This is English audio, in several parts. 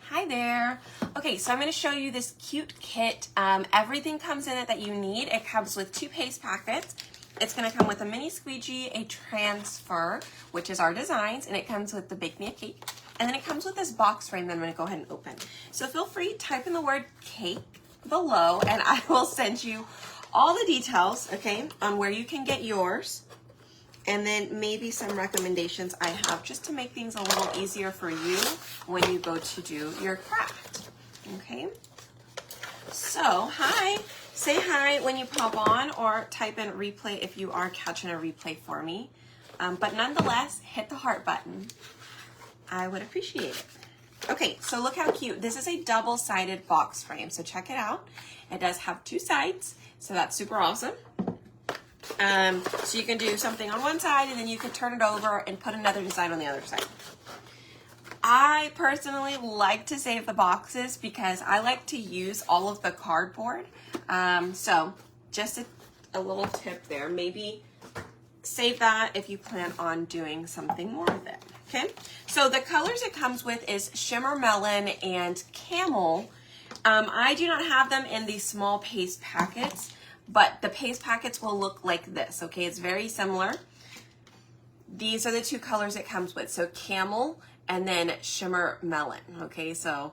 Hi there. Okay, so I'm going to show you this cute kit. Everything comes in it that you need. It comes with 2 paste packets. It's going to come with a mini squeegee, a transfer, which is our designs, and it comes with the Bake Me a Cake. And then it comes with this box frame that I'm going to go ahead and open. So feel free, type in the word cake below, and I will send you all the details, okay, on where you can get yours. And then maybe some recommendations I have just to make things a little easier for you when you go to do your craft, okay? So, hi, say hi when you pop on or type in replay if you are catching a replay for me. But nonetheless, hit the heart button. I would appreciate it. Okay, so look how cute. This is a double-sided box frame, so check it out. It does have 2 sides, so that's super awesome. So you can do something on one side and then you can turn it over and put another design on the other side. I personally like to save the boxes because I like to use all of the cardboard. So just a little tip there. Maybe save that if you plan on doing something more with it. Okay, so the colors it comes with is Shimmer Melon and Camel. I do not have them in these small paste packets, but the paste packets will look like this, okay? It's very similar. These are the 2 colors it comes with, so Camel and then Shimmer Melon, okay? So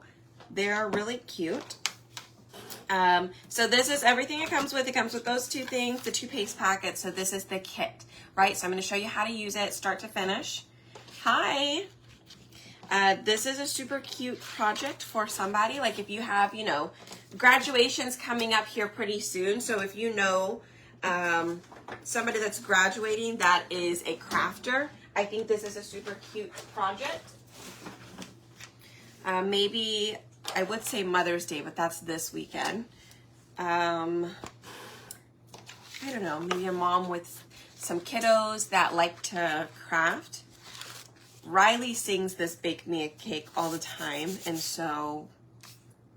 they're really cute. So this is everything it comes with. It comes with those 2 things, the 2 paste packets, so this is the kit, right? So I'm gonna show you how to use it start to finish. Hi. This is a super cute project for somebody, like if you have, you know, graduations coming up here pretty soon. So if you know somebody that's graduating that is a crafter, I think this is a super cute project. Maybe I would say Mother's Day, but that's this weekend. I don't know, maybe a mom with some kiddos that like to craft. Riley sings this Bake Me a Cake all the time, and so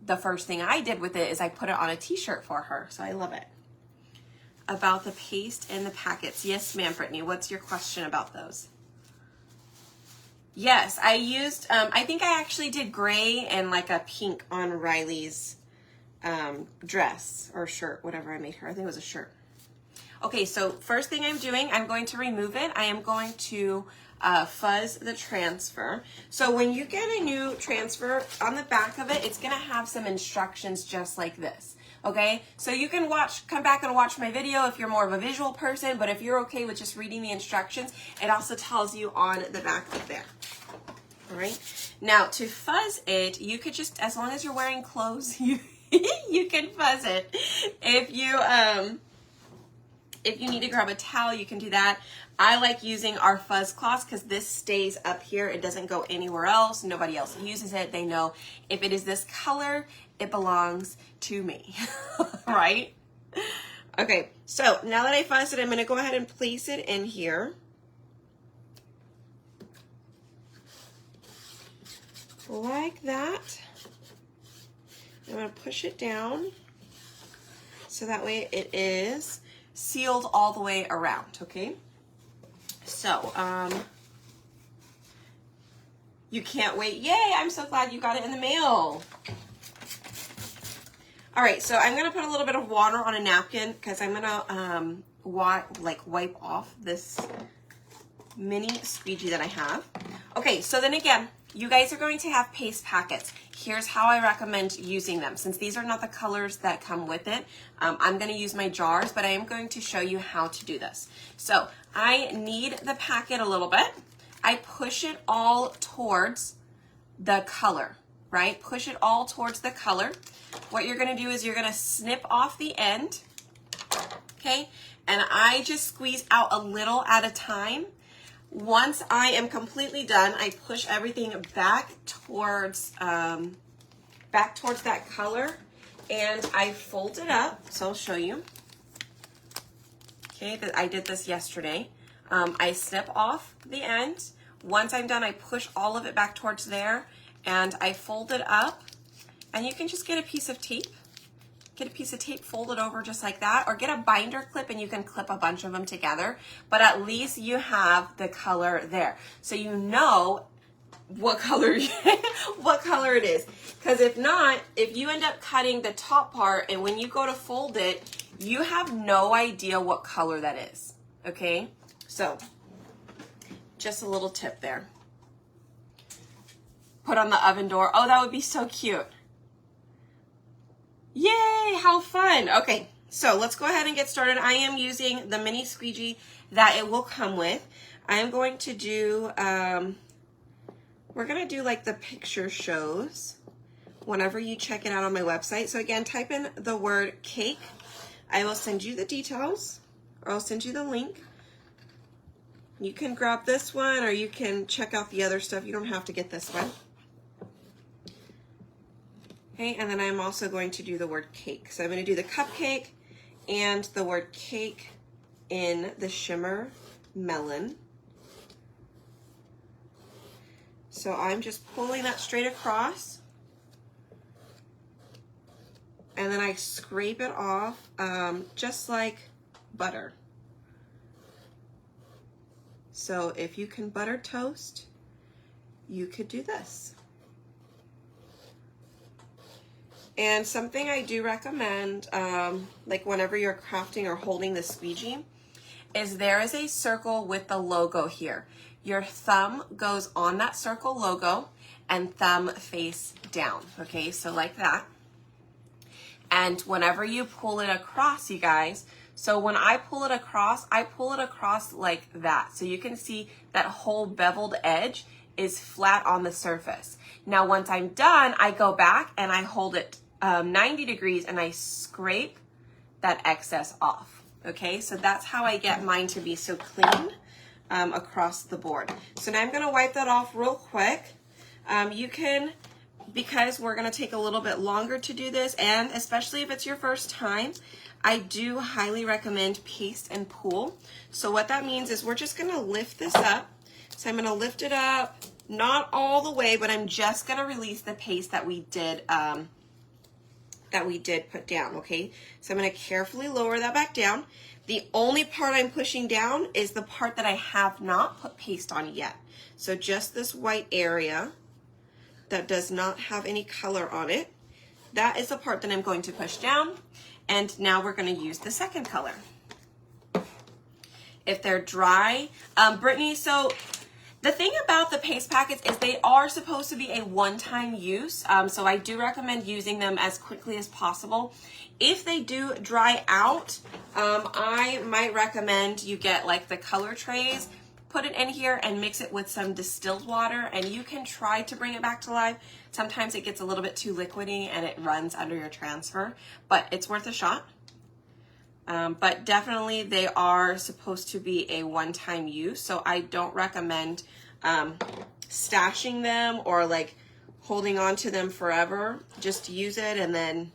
the first thing I did with it is I put it on a t-shirt for her, so I love it. About the paste and the packets. Yes, ma'am, Brittany, what's your question about those? Yes, I used, I think I actually did gray and like a pink on Riley's dress or shirt, whatever I made her. I think it was a shirt. Okay, so first thing I'm doing, I'm going to remove it. I am going to fuzz the transfer. So when you get a new transfer, on the back of it, it's gonna have some instructions just like this, okay? So you can come back and watch my video if you're more of a visual person, but if you're okay with just reading the instructions, it also tells you on the back of there, all right? Now to fuzz it, you could just, as long as you're wearing clothes, you can fuzz it. If you need to grab a towel, you can do that. I like using our fuzz cloths because this stays up here. It doesn't go anywhere else. Nobody else uses it. They know if it is this color, it belongs to me, right? Okay, so now that I fuzzed it, I'm gonna go ahead and place it in here. Like that. I'm gonna push it down so that way it is sealed all the way around, okay? So, you can't wait. Yay, I'm so glad you got it in the mail. All right, so I'm gonna put a little bit of water on a napkin because I'm gonna wipe off this mini squeegee that I have. Okay, so then again, you guys are going to have paste packets. Here's how I recommend using them. Since these are not the colors that come with it, I'm gonna use my jars, but I am going to show you how to do this. So I knead the packet a little bit. I push it all towards the color, right? Push it all towards the color. What you're gonna do is you're gonna snip off the end, okay? And I just squeeze out a little at a time. Once I am completely done, I push everything back towards that color and I fold it up. So I'll show you. Okay, I did this yesterday. I snip off the end. Once I'm done, I push all of it back towards there and I fold it up, and you can just get a piece of tape. Get a piece of tape, fold it over just like that, or get a binder clip and you can clip a bunch of them together, but at least you have the color there. So you know what color, what color it is. Because if not, if you end up cutting the top part and when you go to fold it, you have no idea what color that is, okay? So, just a little tip there. Put on the oven door. Oh, that would be so cute. Yay, how fun. Okay, so let's go ahead and get started. I am using the mini squeegee that it will come with. I am going to do, we're gonna do like the picture shows whenever you check it out on my website. So again, type in the word cake. I will send you the details, or I'll send you the link. You can grab this one, or you can check out the other stuff. You don't have to get this one. Okay, and then I'm also going to do the word cake. So I'm going to do the cupcake and the word cake in the shimmer melon. So I'm just pulling that straight across. And then I scrape it off just like butter. So if you can butter toast, you could do this. And something I do recommend, like whenever you're crafting or holding the squeegee, is there is a circle with the logo here. Your thumb goes on that circle logo and thumb face down, okay? So like that. And whenever you pull it across, you guys, so when I pull it across like that. So you can see that whole beveled edge is flat on the surface. Now, once I'm done, I go back and I hold it 90 degrees and I scrape that excess off. Okay, so that's how I get mine to be so clean across the board. So now I'm gonna wipe that off real quick. You can, because we're gonna take a little bit longer to do this, and especially if it's your first time, I do highly recommend paste and pull. So what that means is we're just gonna lift this up. So I'm gonna lift it up, not all the way, but I'm just gonna release the paste that we did put down, okay? So I'm gonna carefully lower that back down. The only part I'm pushing down is the part that I have not put paste on yet. So just this white area that does not have any color on it, that is the part that I'm going to push down. And now we're gonna use the second color. If they're dry, Brittany, so the thing about the paste packets is they are supposed to be a one-time use, so I do recommend using them as quickly as possible. If they do dry out, I might recommend you get like the color trays, put it in here and mix it with some distilled water, and you can try to bring it back to life. Sometimes it gets a little bit too liquidy and it runs under your transfer, but it's worth a shot. But definitely they are supposed to be a one-time use, so I don't recommend stashing them or like holding on to them forever. Just use it and then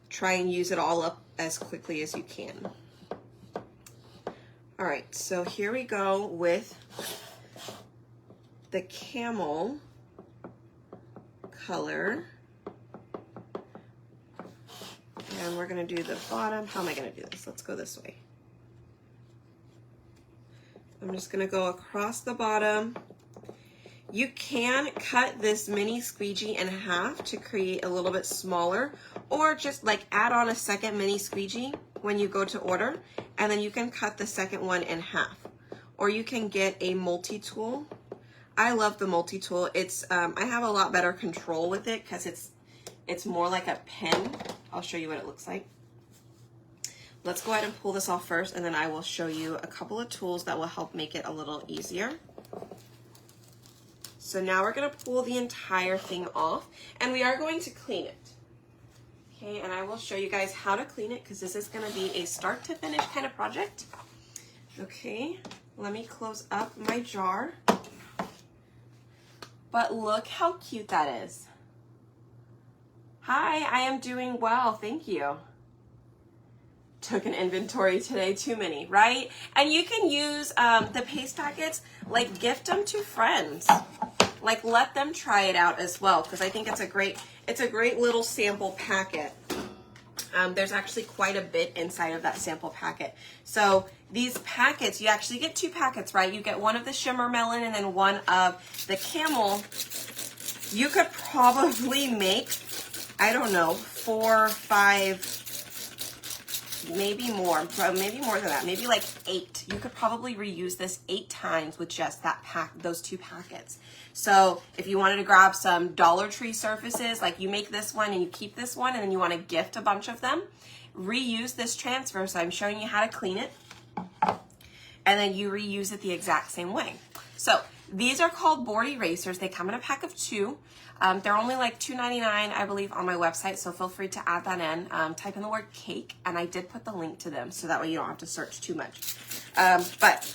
try and use it all up as quickly as you can. All right, so here we go with the camel color. And we're gonna do the bottom. How am I gonna do this? Let's go this way. I'm just gonna go across the bottom. You can cut this mini squeegee in half to create a little bit smaller, or just like add on a second mini squeegee when you go to order, and then you can cut the second one in half. Or you can get a multi-tool. I love the multi-tool. It's I have a lot better control with it because it's more like a pen. I'll show you what it looks like. Let's go ahead and pull this off first, and then I will show you a couple of tools that will help make it a little easier. So now we're gonna pull the entire thing off, and we are going to clean it. Okay, and I will show you guys how to clean it because this is gonna be a start to finish kind of project. Okay, let me close up my jar. But look how cute that is. Hi, I am doing well, thank you. Took an inventory today, too many, right? And you can use the paste packets, like gift them to friends. Like let them try it out as well, because I think it's a great little sample packet. There's actually quite a bit inside of that sample packet. So these packets, you actually get 2 packets, right? You get one of the shimmer melon and then one of the camel You could probably make, I don't know, 4, 5, maybe more than that, maybe like 8. You could probably reuse this 8 times with just that those 2 packets. So if you wanted to grab some Dollar Tree surfaces, like you make this one and you keep this one and then you want to gift a bunch of them, reuse this transfer. So I'm showing you how to clean it and then you reuse it the exact same way. So these are called board erasers. They come in a pack of 2. They're only like $2.99, I believe, on my website, so feel free to add that in. Type in the word cake, and I did put the link to them, so that way you don't have to search too much. But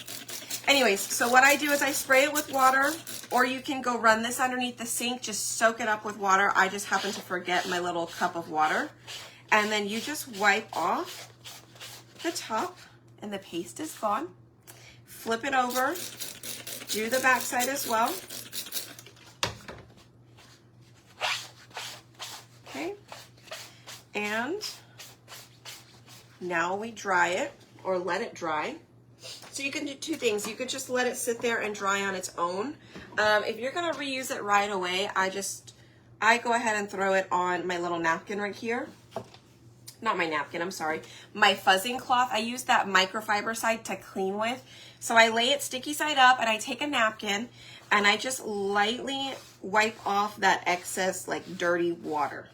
anyways, so what I do is I spray it with water, or you can go run this underneath the sink, just soak it up with water. I just happen to forget my little cup of water. And then you just wipe off the top, and the paste is gone. Flip it over, do the back side as well. Okay, and now we dry it, or let it dry. So you can do 2 things. You could just let it sit there and dry on its own. If you're gonna reuse it right away, I go ahead and throw it on my little napkin right here. Not my napkin, I'm sorry. My fuzzing cloth, I use that microfiber side to clean with. So I lay it sticky side up and I take a napkin and I just lightly wipe off that excess like dirty water.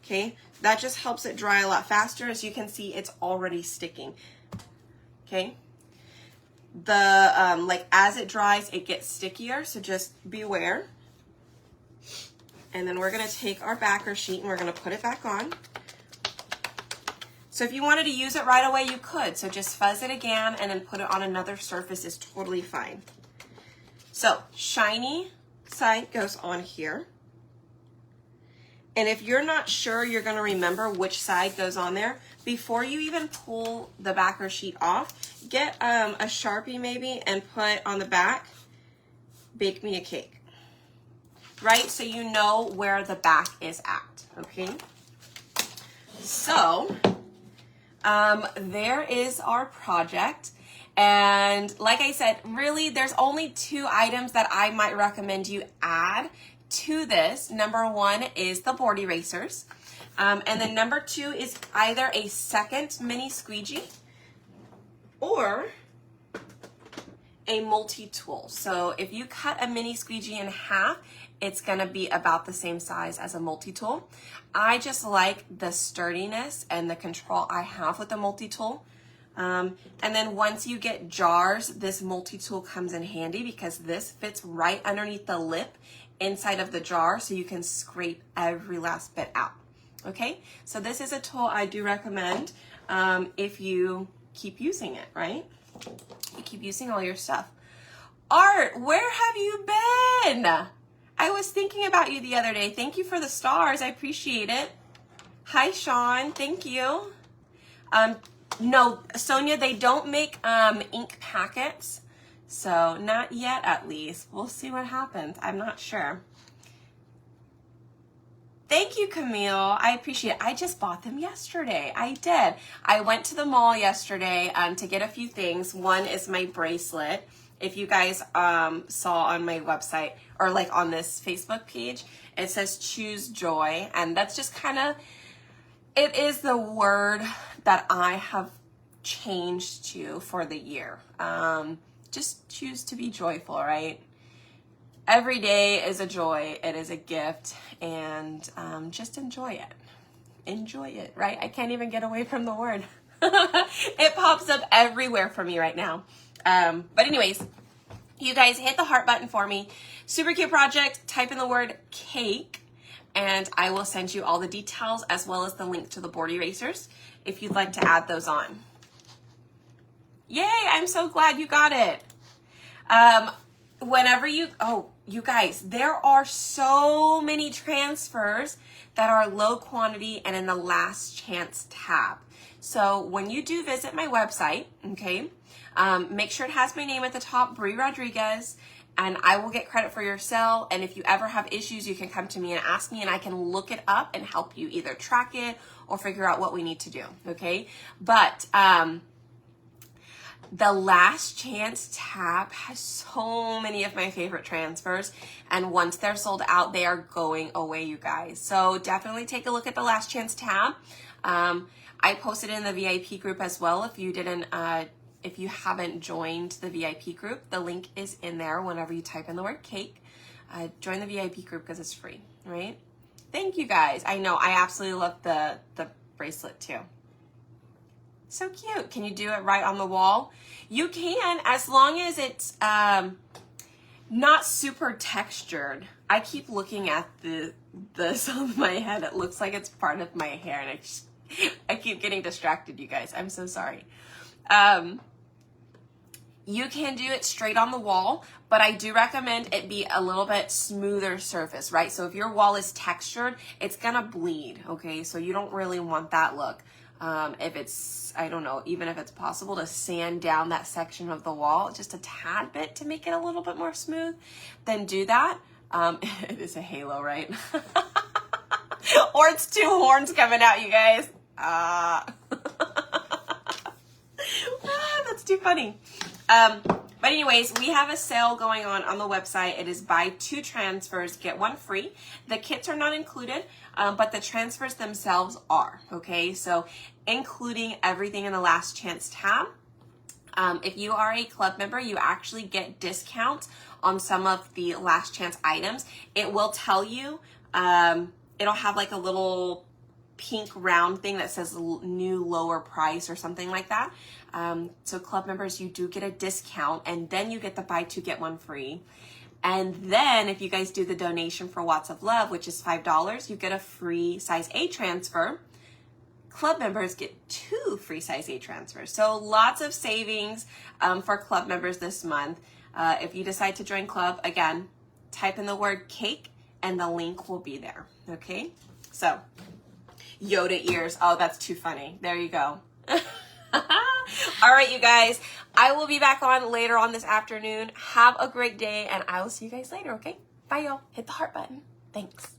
Okay, that just helps it dry a lot faster. As you can see, it's already sticking. Okay, like as it dries, it gets stickier, so just beware. And then we're gonna take our backer sheet and we're gonna put it back on. So if you wanted to use it right away, you could. So just fuzz it again and then put it on another surface is totally fine. So shiny side goes on here. And if you're not sure you're gonna remember which side goes on there, before you even pull the backer sheet off, get a Sharpie maybe and put on the back, bake me a cake, right? So you know where the back is at, okay? So, there is our project. And like I said, really, there's only 2 items that I might recommend you add to this. Number 1 is the board erasers. And then number 2 is either a second mini squeegee or a multi-tool. So if you cut a mini squeegee in half, it's gonna be about the same size as a multi-tool. I just like the sturdiness and the control I have with the multi-tool. And then once you get jars, this multi-tool comes in handy because this fits right underneath the lip inside of the jar, so you can scrape every last bit out. Okay, so this is a tool I do recommend if you keep using it, right? You keep using all your stuff. Art, where have you been? I was thinking about you the other day. Thank you for the stars. I appreciate it. Hi, Sean. Thank you. No, Sonia, they don't make ink packets. So not yet, at least. We'll see what happens. I'm not sure. Thank you, Camille. I appreciate it. I just bought them yesterday. I did. I went to the mall yesterday to get a few things. One is my bracelet. If you guys saw on my website or like on this Facebook page, it says choose joy. And that's just kind of, it is the word that I have changed to for the year. Just choose to be joyful, right? Every day is a joy. It is a gift, and just enjoy it. Enjoy it, right? I can't even get away from the word. It pops up everywhere for me right now. But anyways, you guys hit the heart button for me. Super cute project. Type in the word cake, and I will send you all the details as well as the link to the board erasers if you'd like to add those on. Yay, I'm so glad you got it. You guys, there are so many transfers that are low quantity and in the last chance tab. So when you do visit my website, okay, make sure it has my name at the top, Brie Rodriguez, and I will get credit for your sale. And if you ever have issues, you can come to me and ask me, and I can look it up and help you either track it or figure out what we need to do, okay? But The Last Chance tab has so many of my favorite transfers, and once they're sold out, they are going away, you guys. So definitely take a look at the Last Chance tab. I posted in the VIP group as well. If you haven't joined the VIP group, the link is in there whenever you type in the word cake. Join the VIP group because it's free, right? Thank you guys. I know, I absolutely love the bracelet too. So cute. Can you do it right on the wall? You can, as long as it's not super textured. I keep looking at this on my head. It looks like it's part of my hair, and I keep getting distracted, you guys. I'm so sorry. You can do it straight on the wall, but I do recommend it be a little bit smoother surface, right? So if your wall is textured, it's gonna bleed, okay? So you don't really want that look. If it's, I don't know, even if it's possible to sand down that section of the wall just a tad bit to make it a little bit more smooth, then do that. It is a halo, right? Or it's two horns coming out, you guys. That's too funny. But anyways, we have a sale going on the website. It is buy 2 transfers, get 1 free. The kits are not included, but the transfers themselves are, okay? So including everything in the Last Chance tab. If you are a club member, you actually get discounts on some of the Last Chance items. It will tell you, it'll have like a little pink round thing that says new lower price or something like that. So club members, you do get a discount, and then you get the buy 2 get 1 free. And then if you guys do the donation for Watts of Love, which is $5, you get a free size A transfer. Club members get 2 free size A transfers. So lots of savings for club members this month. If you decide to join club, again, type in the word cake and the link will be there, okay? So Yoda ears. Oh, that's too funny. There you go. All right, you guys. I will be back on later on this afternoon. Have a great day, and I will see you guys later, okay? Bye, y'all. Hit the heart button. Thanks.